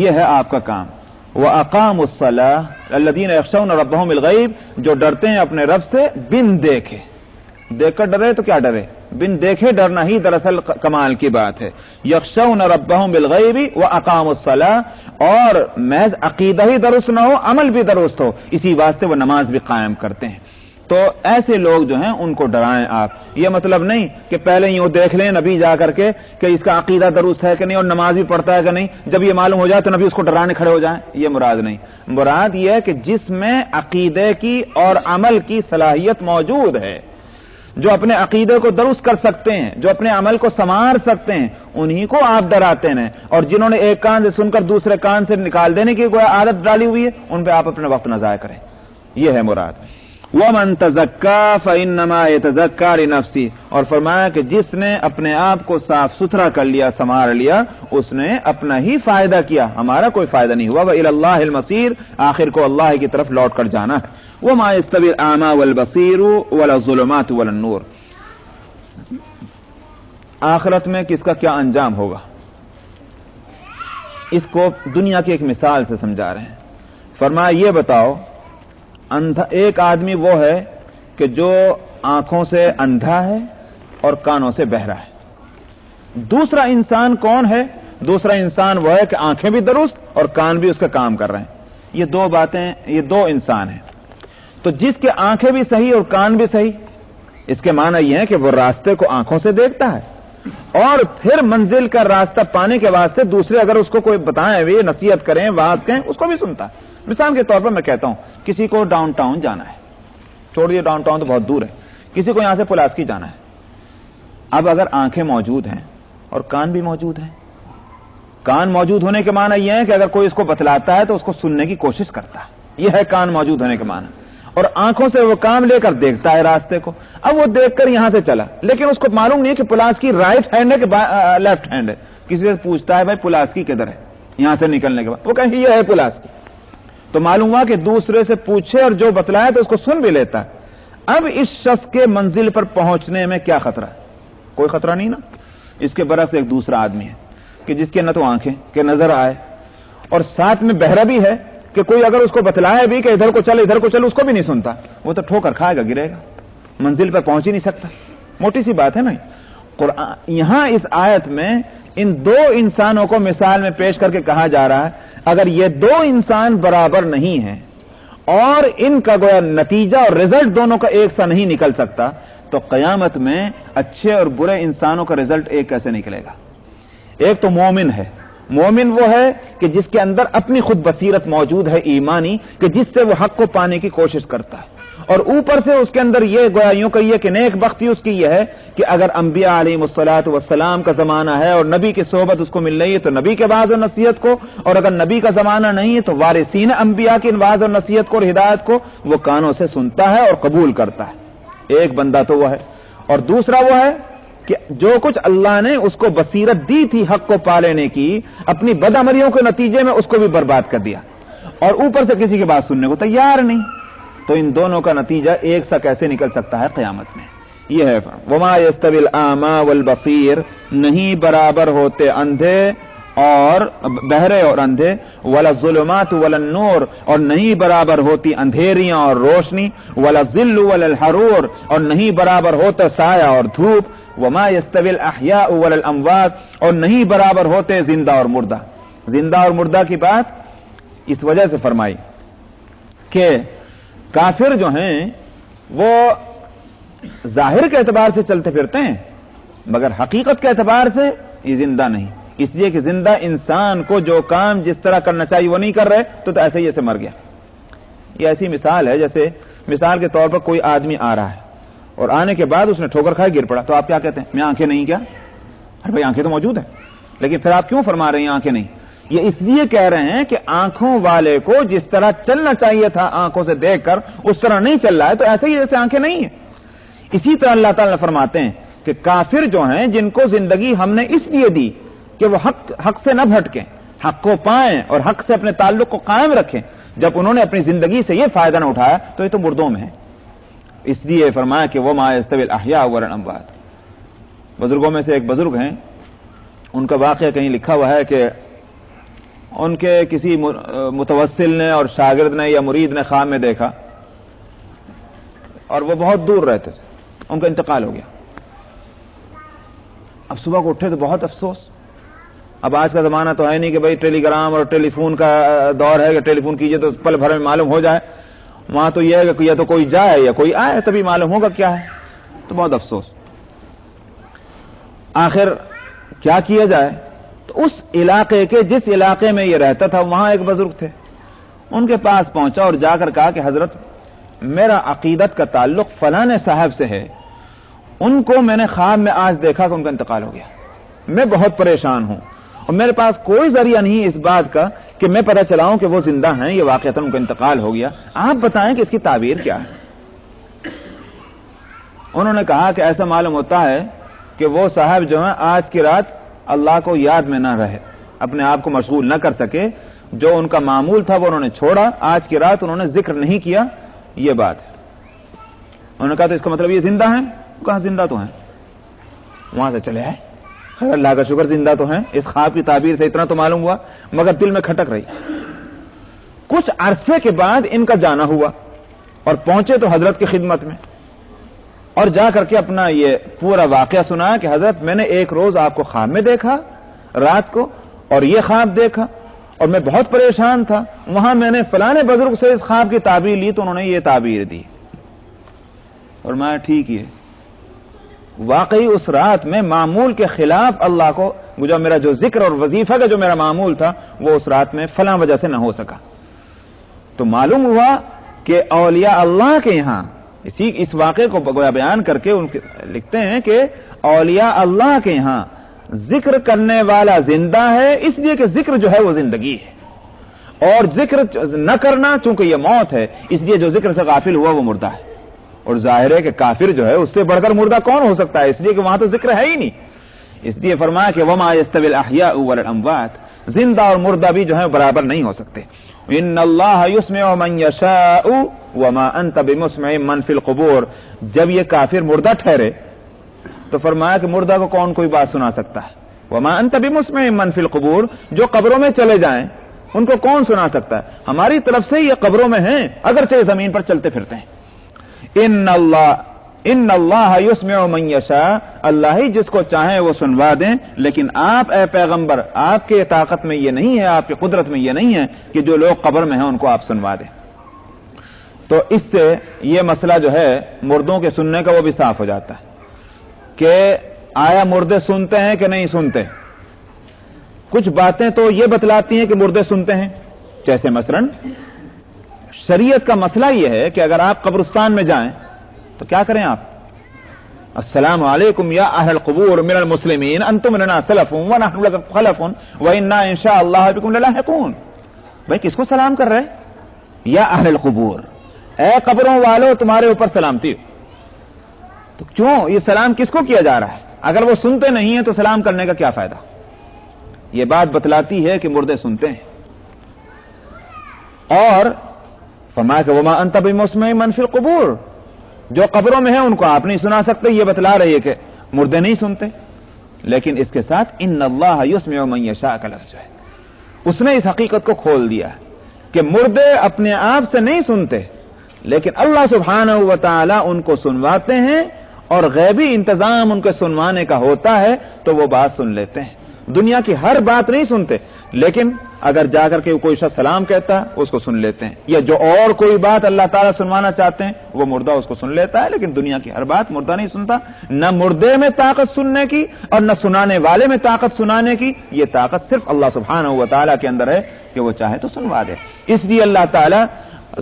یہ ہے آپ کا کام. وَأَقَامُوا الصَّلَاةَ الَّذِينَ يَخْشَوْنَ رَبَّهُمْ بِالْغَيْبِ، جو ڈرتے ہیں اپنے رب سے بن دیکھے. دیکھ کر ڈرے تو کیا ڈرے، بن دیکھے ڈرنا ہی دراصل کمال کی بات ہے. یخشون ربهم بالغیب واقاموا الصلاۃ، اور محض عقیدہ ہی درست نہ ہو، عمل بھی درست ہو، اسی واسطے وہ نماز بھی قائم کرتے ہیں. تو ایسے لوگ جو ہیں ان کو ڈرائیں آپ. یہ مطلب نہیں کہ پہلے یوں دیکھ لیں نبی جا کر کے کہ اس کا عقیدہ درست ہے کہ نہیں اور نماز بھی پڑھتا ہے کہ نہیں، جب یہ معلوم ہو جائے تو نبی اس کو ڈرانے کھڑے ہو جائیں. یہ مراد نہیں. مراد یہ ہے کہ جس میں عقیدے کی اور عمل کی صلاحیت موجود ہے، جو اپنے عقیدے کو درست کر سکتے ہیں، جو اپنے عمل کو سنوار سکتے ہیں، انہی کو آپ ڈراتے ہیں. اور جنہوں نے ایک کان سے سن کر دوسرے کان سے نکال دینے کی کوئی عادت ڈالی ہوئی ہے، ان پہ آپ اپنا وقت نہ ضائع کریں. یہ ہے مراد. وَمَن تَزَكَّىٰ فَإِنَّمَا يَتَزَكَّىٰ لِنَفْسِهِ، اور فرمایا کہ جس نے اپنے آپ کو صاف ستھرا کر لیا، سنوار لیا، اس نے اپنا ہی فائدہ کیا، ہمارا کوئی فائدہ نہیں ہوا. وَإِلَى اللَّهِ الْمَصِيرُ، آخر کو اللہ کی طرف لوٹ کر جانا ہے. وَمَا يَسْتَوِي الْأَعْمَىٰ وَالْبَصِيرُ وَلَا الظُّلُمَاتُ وَلَا النُّورُ، آخرت میں کس کا کیا انجام ہوگا، اس کو دنیا کی ایک مثال سے سمجھا رہے ہیں. فرمایا یہ بتاؤ، ایک آدمی وہ ہے کہ جو آنکھوں سے اندھا ہے اور کانوں سے بہرا ہے. دوسرا انسان کون ہے؟ دوسرا انسان وہ ہے کہ آنکھیں بھی درست اور کان بھی اس کا کام کر رہے ہیں. یہ دو باتیں، یہ دو انسان ہیں. تو جس کے آنکھیں بھی صحیح اور کان بھی صحیح، اس کے معنی یہ ہے کہ وہ راستے کو آنکھوں سے دیکھتا ہے اور پھر منزل کا راستہ پانے کے واسطے دوسرے اگر اس کو کوئی بتائیں بھی، نصیحت کریں، واعظ کہیں، اس کو بھی سنتا ہے. مثال کے طور پر میں کہتا ہوں کسی کو ڈاؤن ٹاؤن جانا ہے، چھوڑیے ڈاؤن ٹاؤن تو بہت دور ہے، کسی کو یہاں سے پلاسکی جانا ہے. اب اگر آنکھیں موجود ہیں اور کان بھی موجود ہیں، کان موجود ہونے کے معنی یہ ہے کہ اگر کوئی اس کو بتلاتا ہے تو اس کو سننے کی کوشش کرتا ہے، یہ ہے کان موجود ہونے کے معنی. اور آنکھوں سے وہ کام لے کر دیکھتا ہے راستے کو. اب وہ دیکھ کر یہاں سے چلا، لیکن اس کو معلوم نہیں کہ پلاسکی رائٹ ہینڈ ہے کہ لیفٹ ہینڈ ہے. کسی سے پوچھتا ہے بھائی پلاسکی کدھر ہے، یہاں سے نکلنے کے بعد وہ کہیں یہ ہے پلاسکی. تو معلوم ہوا کہ دوسرے سے پوچھے اور جو بتلایا تو اس کو سن بھی لیتا ہے. اب اس شخص کے منزل پر پہنچنے میں کیا خطرہ ہے؟ کوئی خطرہ نہیں نا. اس کے برعکس ایک دوسرا آدمی ہے کہ جس کے نہ تو آنکھیں کہ نظر آئے اور ساتھ میں بہرا بھی ہے کہ کوئی اگر اس کو بتلائے بھی کہ ادھر کو چل اس کو بھی نہیں سنتا. وہ تو ٹھوکر کھائے گا, گرے گا, منزل پر پہنچ ہی نہیں سکتا. موٹی سی بات ہے نا. قرآن یہاں اس آیت میں ان دو انسانوں کو مثال میں پیش کر کے کہا جا رہا ہے اگر یہ دو انسان برابر نہیں ہیں اور ان کا گویا نتیجہ اور رزلٹ دونوں کا ایک سا نہیں نکل سکتا تو قیامت میں اچھے اور برے انسانوں کا رزلٹ ایک کیسے نکلے گا؟ ایک تو مومن ہے. مومن وہ ہے کہ جس کے اندر اپنی خود بصیرت موجود ہے ایمانی کہ جس سے وہ حق کو پانے کی کوشش کرتا ہے, اور اوپر سے اس کے اندر یہ گویا یوں کہیے کہ نیک بختی اس کی یہ ہے کہ اگر انبیاء علیہم الصلوۃ والسلام کا زمانہ ہے اور نبی کی صحبت اس کو مل رہی ہے تو نبی کے وعظ و نصیحت کو, اور اگر نبی کا زمانہ نہیں ہے تو وارثین انبیاء کی وعظ و نصیحت کو اور ہدایت کو وہ کانوں سے سنتا ہے اور قبول کرتا ہے. ایک بندہ تو وہ ہے. اور دوسرا وہ ہے کہ جو کچھ اللہ نے اس کو بصیرت دی تھی حق کو پا لینے کی, اپنی بدعملیوں کے نتیجے میں اس کو بھی برباد کر دیا اور اوپر سے کسی کی بات سننے کو تیار نہیں. تو ان دونوں کا نتیجہ ایک سا کیسے نکل سکتا ہے قیامت میں؟ یہ ہے وما یستوی الاعمی والبصیر, نہیں برابر ہوتے اندھے اور بہرے اور اندھے, ولا الظلمات ولا النور, اور نہیں برابر ہوتی اندھیریاں اور روشنی, ولا الظل ولا الحرور, اور نہیں برابر ہوتا سایہ اور دھوپ, وما یستوی الاحیاء ولا الاموات, اور نہیں برابر ہوتے زندہ اور مردہ. زندہ اور مردہ کی بات اس وجہ سے فرمائی کہ کافر جو ہیں وہ ظاہر کے اعتبار سے چلتے پھرتے ہیں مگر حقیقت کے اعتبار سے یہ زندہ نہیں, اس لیے کہ زندہ انسان کو جو کام جس طرح کرنا چاہیے وہ نہیں کر رہے تو ایسے ہی ایسے مر گیا. یہ ایسی مثال ہے جیسے مثال کے طور پر کوئی آدمی آ رہا ہے اور آنے کے بعد اس نے ٹھوکر کھائے گر پڑا, تو آپ کیا کہتے ہیں؟ میں آنکھیں نہیں کیا؟ ارے بھائی آنکھیں تو موجود ہیں, لیکن پھر آپ کیوں فرما رہے ہیں آنکھیں نہیں؟ یہ اس لیے کہہ رہے ہیں کہ آنکھوں والے کو جس طرح چلنا چاہیے تھا آنکھوں سے دیکھ کر اس طرح نہیں چل رہا ہے, تو ایسے ہی جیسے آنکھیں نہیں ہیں. اسی طرح اللہ تعالیٰ فرماتے ہیں کہ کافر جو ہیں جن کو زندگی ہم نے اس لیے دی کہ وہ حق سے نہ بھٹکیں, حق کو پائیں اور حق سے اپنے تعلق کو قائم رکھیں, جب انہوں نے اپنی زندگی سے یہ فائدہ نہ اٹھایا تو یہ تو مردوں میں ہے. اس لیے فرمایا کہ وما یستوی الاحیاء ولا الاموات. بزرگوں میں سے ایک بزرگ ہیں, ان کا واقعہ کہیں لکھا ہوا ہے کہ ان کے کسی متوسل نے اور شاگرد نے یا مرید نے خواب میں دیکھا اور وہ بہت دور رہتے تھے, ان کا انتقال ہو گیا. اب صبح کو اٹھے تو بہت افسوس. اب آج کا زمانہ تو ہے نہیں کہ بھائی ٹیلی گرام اور ٹیلی فون کا دور ہے کہ ٹیلی فون کیجئے تو پل بھر میں معلوم ہو جائے. وہاں تو یہ ہے کہ یا تو کوئی جائے یا کوئی آئے تبھی معلوم ہوگا کیا ہے. تو بہت افسوس. آخر کیا کیا جائے؟ تو اس علاقے کے جس علاقے میں یہ رہتا تھا وہاں ایک بزرگ تھے, ان کے پاس پہنچا اور جا کر کہا کہ حضرت میرا عقیدت کا تعلق فلاں صاحب سے ہے, ان کو میں نے خواب میں آج دیکھا کہ ان کا انتقال ہو گیا, میں بہت پریشان ہوں اور میرے پاس کوئی ذریعہ نہیں اس بات کا کہ میں پتہ چلاؤں کہ وہ زندہ ہیں, یہ واقعتاً ان کا انتقال ہو گیا, آپ بتائیں کہ اس کی تعبیر کیا ہے؟ انہوں نے کہا کہ ایسا معلوم ہوتا ہے کہ وہ صاحب جو ہیں آج کی رات اللہ کو یاد میں نہ رہے, اپنے آپ کو مشغول نہ کر سکے, جو ان کا معمول تھا وہ انہوں نے چھوڑا, آج کی رات انہوں نے ذکر نہیں کیا, یہ بات ہے. انہوں نے کہا تو اس کا مطلب یہ زندہ ہیں؟ کہاں زندہ تو ہیں. وہاں سے چلے آئے, خیر اللہ کا شکر زندہ تو ہیں, اس خواب کی تعبیر سے اتنا تو معلوم ہوا, مگر دل میں کھٹک رہی. کچھ عرصے کے بعد ان کا جانا ہوا اور پہنچے تو حضرت کی خدمت میں اور جا کر کے اپنا یہ پورا واقعہ سنایا کہ حضرت میں نے ایک روز آپ کو خواب میں دیکھا رات کو اور یہ خواب دیکھا اور میں بہت پریشان تھا, وہاں میں نے فلاں بزرگ سے اس خواب کی تعبیر لی تو انہوں نے یہ تعبیر دی. اور میں ٹھیک ہی ہے, واقعی اس رات میں معمول کے خلاف اللہ کو جو میرا جو ذکر اور وظیفہ کا جو میرا معمول تھا وہ اس رات میں فلاں وجہ سے نہ ہو سکا. تو معلوم ہوا کہ اولیاء اللہ کے یہاں اس واقعے کو بیان کر کے لکھتے ہیں کہ اولیاء اللہ کے یہاں ذکر کرنے والا زندہ ہے, اس لیے کہ ذکر جو ہے وہ زندگی ہے, اور ذکر نہ کرنا چونکہ یہ موت ہے, اس لیے جو ذکر سے غافل ہوا وہ مردہ ہے. اور ظاہر ہے کہ کافر جو ہے اس سے بڑھ کر مردہ کون ہو سکتا ہے, اس لیے کہ وہاں تو ذکر ہے ہی نہیں. اس لیے فرمایا کہ وما یستوی الاحیاء والاموات, زندہ اور مردہ بھی جو ہے برابر نہیں ہو سکتے. ان اللہ یسمع من یشاء وما انت بمسمع من فی القبور، جب یہ کافر مردہ ٹھہرے تو فرمایا کہ مردہ کو کون کوئی بات سنا سکتا ہے، وما انت بمسمع من فی القبور، جو قبروں میں چلے جائیں ان کو کون سنا سکتا ہے، ہماری طرف سے یہ قبروں میں ہیں اگرچہ یہ زمین پر چلتے پھرتے ہیں۔ ان اللہ یسمع من یشاء، اللہ ہی جس کو چاہے وہ سنوا دیں، لیکن آپ اے پیغمبر آپ کے طاقت میں یہ نہیں ہے، آپ کی قدرت میں یہ نہیں ہے کہ جو لوگ قبر میں ہیں ان کو آپ سنوا دیں۔ تو اس سے یہ مسئلہ جو ہے مردوں کے سننے کا وہ بھی صاف ہو جاتا ہے کہ آیا مردے سنتے ہیں کہ نہیں سنتے۔ کچھ باتیں تو یہ بتلاتی ہیں کہ مردے سنتے ہیں، جیسے مثلا شریعت کا مسئلہ یہ ہے کہ اگر آپ قبرستان میں جائیں تو کیا کریں آپ؟ السلام علیکم یا اہل القبور من المسلمین انتم لنا سلف ونحن لکم خلف وانا ان شاء اللہ بکم للاحقون۔ بھائی کس کو سلام کر رہے؟ یا اہل القبور، اے قبروں والو تمہارے اوپر سلامتی۔ تو کیوں یہ سلام کس کو کیا جا رہا ہے؟ اگر وہ سنتے نہیں ہیں تو سلام کرنے کا کیا فائدہ؟ یہ بات بتلاتی ہے کہ مردے سنتے ہیں۔ اور فرمایا کہ وما انت بمسمع من فی القبور، جو قبروں میں ہیں ان کو آپ نہیں سنا سکتے، یہ بتلا رہی ہے کہ مردے نہیں سنتے۔ لیکن اس کے ساتھ ان اللہ یسمع من یشاء کا لفظ ہے، اس نے اس حقیقت کو کھول دیا کہ مردے اپنے آپ سے نہیں سنتے، لیکن اللہ سبحانہ و تعالی ان کو سنواتے ہیں، اور غیبی انتظام ان کے سنوانے کا ہوتا ہے تو وہ بات سن لیتے ہیں۔ دنیا کی ہر بات نہیں سنتے، لیکن اگر جا کر کے کوئی شخص سلام کہتا ہے اس کو سن لیتے ہیں، یا جو اور کوئی بات اللہ تعالیٰ سنوانا چاہتے ہیں وہ مردہ اس کو سن لیتا ہے، لیکن دنیا کی ہر بات مردہ نہیں سنتا۔ نہ مردے میں طاقت سننے کی اور نہ سنانے والے میں طاقت سنانے کی، یہ طاقت صرف اللہ سبحانہ و تعالیٰ کے اندر ہے کہ وہ چاہے تو سنوا دے۔ اس لیے اللہ تعالیٰ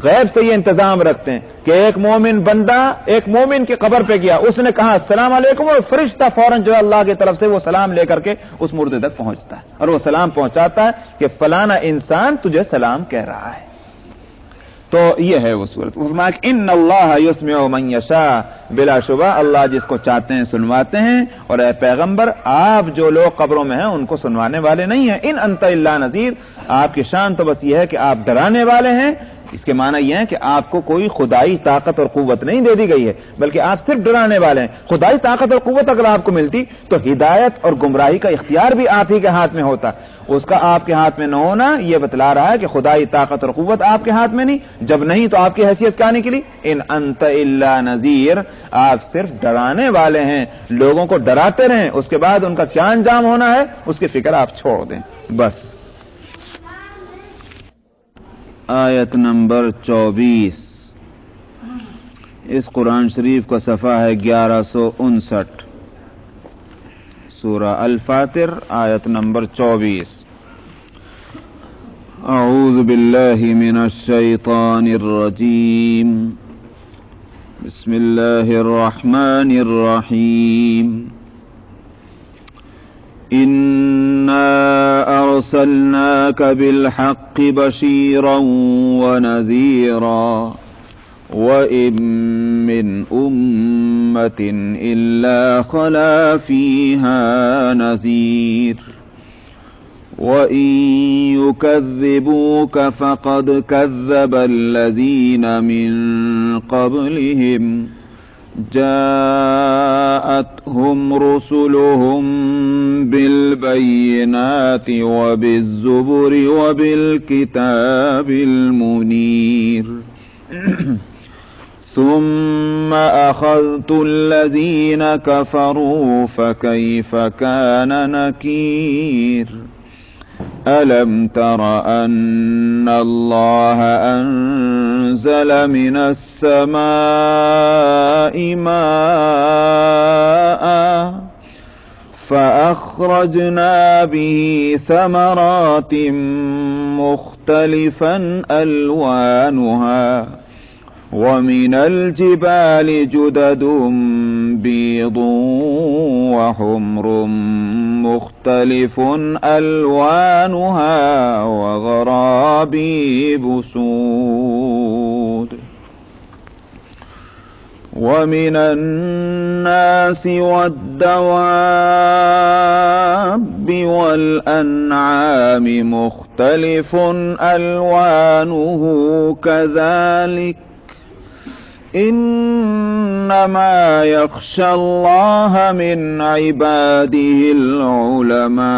غیب سے یہ انتظام رکھتے ہیں کہ ایک مومن بندہ ایک مومن کی قبر پہ گیا، اس نے کہا السلام علیکم، اور فرشتہ فوراً جو ہے اللہ کی طرف سے وہ سلام لے کر کے اس مردے تک پہنچتا ہے، اور وہ سلام پہنچاتا ہے کہ فلانا انسان تجھے سلام کہہ رہا ہے۔ تو یہ ہے وہ صورت۔ ان اللہ یسمع من یشاء، بلا شبہ اللہ جس کو چاہتے ہیں سنواتے ہیں، اور اے پیغمبر آپ جو لوگ قبروں میں ہیں ان کو سنوانے والے نہیں ہیں۔ ان انت الا نذیر، آپ کی شان تو بس یہ ہے کہ آپ ڈرانے والے ہیں۔ اس کے معنی یہ ہے کہ آپ کو کوئی خدائی طاقت اور قوت نہیں دے دی گئی ہے، بلکہ آپ صرف ڈرانے والے ہیں۔ خدائی طاقت اور قوت اگر آپ کو ملتی تو ہدایت اور گمراہی کا اختیار بھی آپ ہی کے ہاتھ میں ہوتا، اس کا آپ کے ہاتھ میں نہ ہونا یہ بتلا رہا ہے کہ خدائی طاقت اور قوت آپ کے ہاتھ میں نہیں۔ جب نہیں تو آپ کی حیثیت کیا نکلی؟ ان انت الا نذیر، آپ صرف ڈرانے والے ہیں، لوگوں کو ڈراتے رہیں، اس کے بعد ان کا کیا انجام ہونا ہے اس کی فکر آپ چھوڑ دیں بس۔ آیت نمبر 24 اس قرآن شریف کا صفحہ ہے 1159، سورہ الفاتر آیت نمبر 24۔ اعوذ باللہ من الشیطان الرجیم، بسم اللہ الرحمن الرحیم۔ إنا أرسلناك بالحق بشيرا ونذيرا وإن من أمة إلا خلا فيها نذير وإن يكذبوك فقد كذب الذين من قبلهم جاءتهم رسلهم بالبينات وبالزبر وبالكتاب المنير ثم أخذت الذين كفروا فكيف كان نكير ألم تر أن الله أنزل من السماء ماء فأخرجنا به ثمرات مختلفا ألوانها ومن الجبال جدد بيض وحمر مختلف ألوانها وغرابيب سود ومن الناس والدواب والأنعام مختلف ألوانه كذلك إنما يخشى الله من عباده العلماء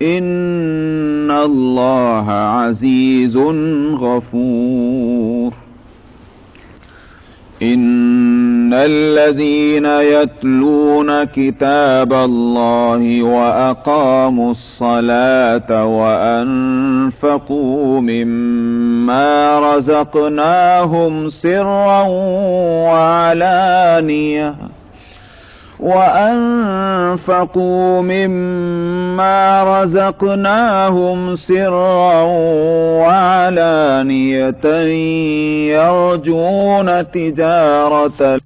إن الله عزيز غفور. إن الذين يتلون كتاب الله وأقاموا الصلاة وأنفقوا مما رزقناهم سرا وعلانية يرجون تجارة